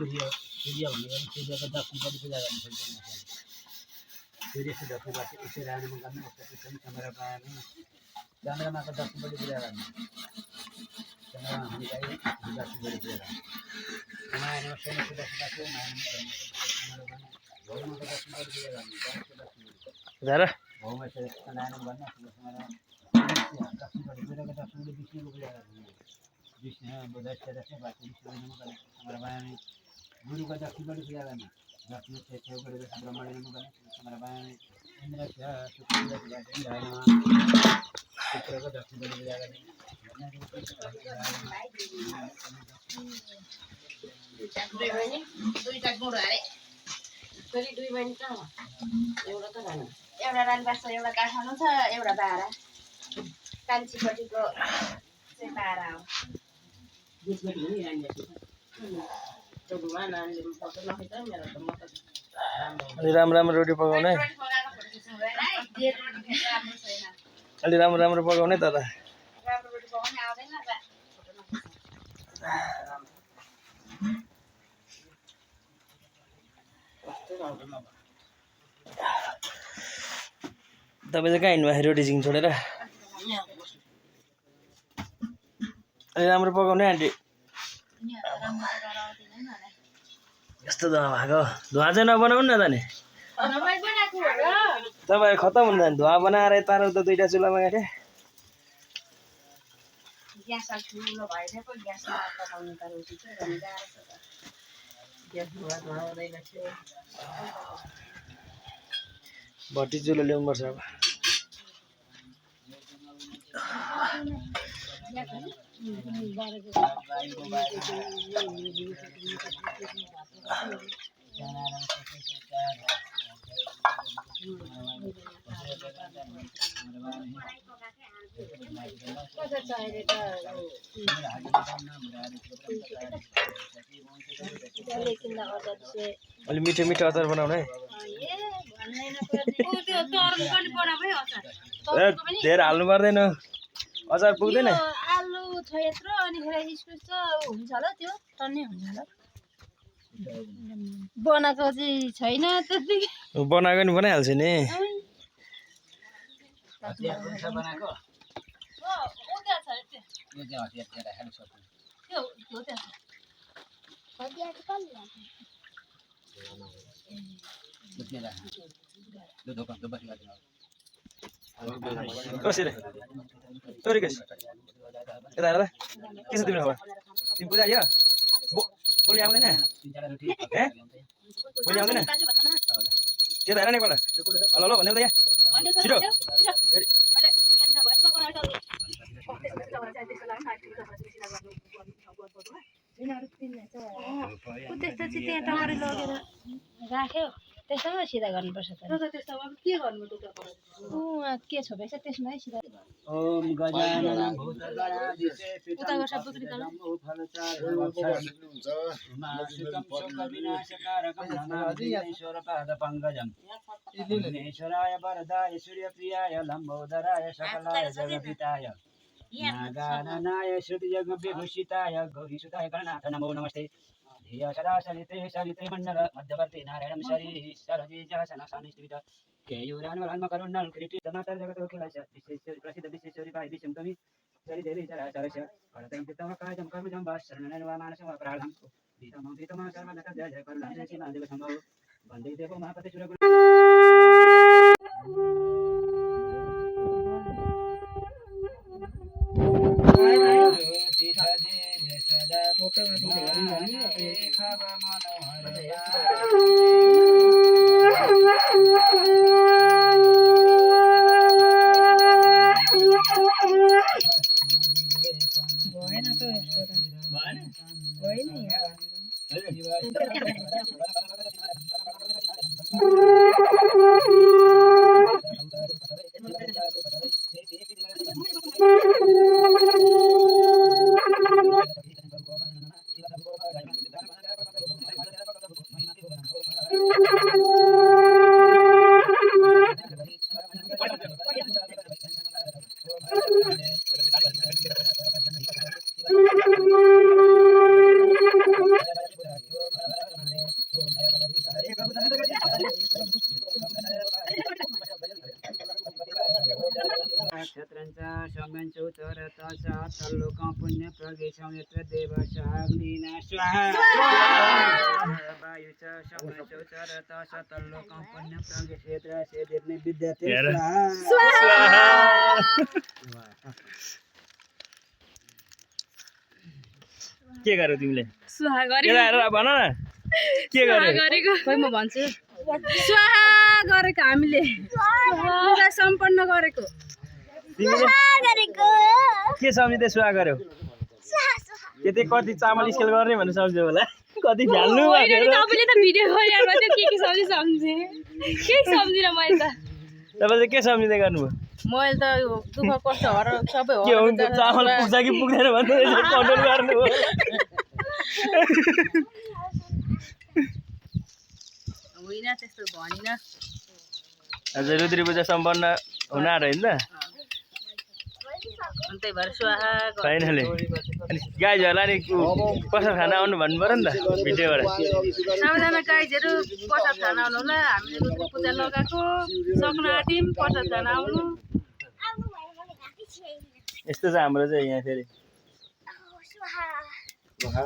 सूर्य भनेको सूर्यको दक्षिणपट्टि पूजा गर्नुपर्छ। सूर्य दक्षिणपट्टि उसै रानीमा गर्नु चन्द्रमा पाएन चन्द्रमाको दक्षिणपट्टि पूजा गर्नु चन्द्रमा हामी चाहिँ दक्षिणपट्टि पूजा गर्नु रामायणमा सोमको दक्षिणपट्टि भौमको दक्षिणपट्टि पूजा गर्नु भौम नारायण गर्नु दक्षिणपट्टि सूर्यको दक्षिणपट्टि विष्णुको पूजा गर्नु विष्णु दक्षिण बाँकी विष्णुमा गर्नु चन्द्रमा गुरुको दक्षिणपट्टि पूजा गर्नु दक्षिण छेउपट्टि ब्रह्मणमा गर्नु चन्द्रमा इन्द्र शुक्रको दक्षिणपट्टि पूजा गर्ने दुईटा गुण अरे फेरि दुई बहिनी कहाँ एउटा त रानी एउटा रानीबास एउटा काठमाडौँ छ एउटा बाह्र कान्छीपट्टिको चाहिँ बाह्र हो अलि राम्रो रोटी पकाउने अलि राम्रो पकाउने त तपाईँ चाहिँ कहाँ हिँड्नुभयो रोटी सिङ छोडेर अलि राम्रो पकाउने आन्टी यस्तो धुवा भएको धुवा चाहिँ नबनाउनु न त नि तपाईँ खतम हुन्छ नि धुवा बनाएर तार त दुईटा चुल्हामा गाठे भट्टी चुलो ल्याउनुपर्छ अब अलि मिठो मिठो अचार बनाउनु है धेरै हाल्नु पर्दैन अचार पुग्दैन आलु छ यत्रो अनि इस्कुस छ हुन्छ होला त्यो टन्नै हुन्छ होला बनाएको चाहिँ छैन त्यतिकै बनाएको नि बनाइहाल्छ नि कसरी तोरी कस यता हेर के छ तिम्रो खबर तिमी पूजा आयो भोलि आउँदैन भोलि आउँदैन त्यता हेर न एकपल्ट ल ल भन्ने त यहाँ छिटो त्यस्तो चाहिँ त्यहाँ टमाटर लगेर राख्यो त्यसमा सिधा गर्नुपर्छ त के गर्नु के छ भएछ त्यसमा सिधा ओम गजानन भूतगणाधिसेवितं विघ्नेश्वराय वरदाय सूर्यप्रियाय लंबोदराय सकलाय जगद्धिताय नागाननाय श्रुतियज्ञविभूषिताय गौरीसुताय गणनाथ नमो नमस्ते धिया सदा सलिते सलिते मंडल मध्यवर्ती नारायणं शरी सरजी जसन सानिष्ठित केयूरान्वलन्म करुणल कृति तमातर जगतो खिलाश प्रसिद्ध विश्वेश्वरी भाई विषम कवि सरि देवी चराचरस्य परतं पितम काजं कर्मजं वा शरणं वा मानसं वा प्राणं वितमं वितमं सर्वदा जय जय करुणां जय देव संभव वन्दे देवो महापते सुरगुरु नक्षत्रञ्च सम्यञ्च उत्तरतः तल्लोकं पुण्यप्रवेशं यत्र देवशाग्निना स्वाहा वायु च सम्यञ्च उत्तरतः तल्लोकं पुण्यप्रवेशं यत्र सेदेर्नि विद्यते स्वाहा के गर्यो तिमीले स्वाहा गरे केटा भन न के गर्यो गरेको खोइ म भन्छु स्वाहा गरेको हामीले पूजा सम्पन्न गरेको तिमीले के सम्झिँदै सुहा गर्यो त्यति कति चामल स्केल गर्ने भन्ने सम्झ्यो होला कति भ्याल्नु होइन नि, तपाईँले त भिडियो गरिहाल्नु भयो के सम्झे केही सम्झिनँ मैले त तपाईँले के सम्झिँदै गर्नुभयो मैले त यो दुःख कष्ट हर सबै के हुन्छ चामल पुग्छ कि पुग्दैन भन्ने कन्ट्रोल गर्नु हो होइन त्यस्तो भनिन आज रुद्री पूजा सम्पन्न हुन आँट्यो होइन त्यही भएर स्वाहा फाइनली अनि गाईहरूलाई नि प्रसाद खाना आउनु भन्नु पऱ्यो नि त भिडियोबाट सबैजना गाइजहरू प्रसाद खान आउनु होला हामीले रुद्री पूजा लगाएको सक्न आँट्यौँ प्रसाद खान आउनु यस्तो छ हाम्रो चाहिँ यहाँ फेरि स्वाहा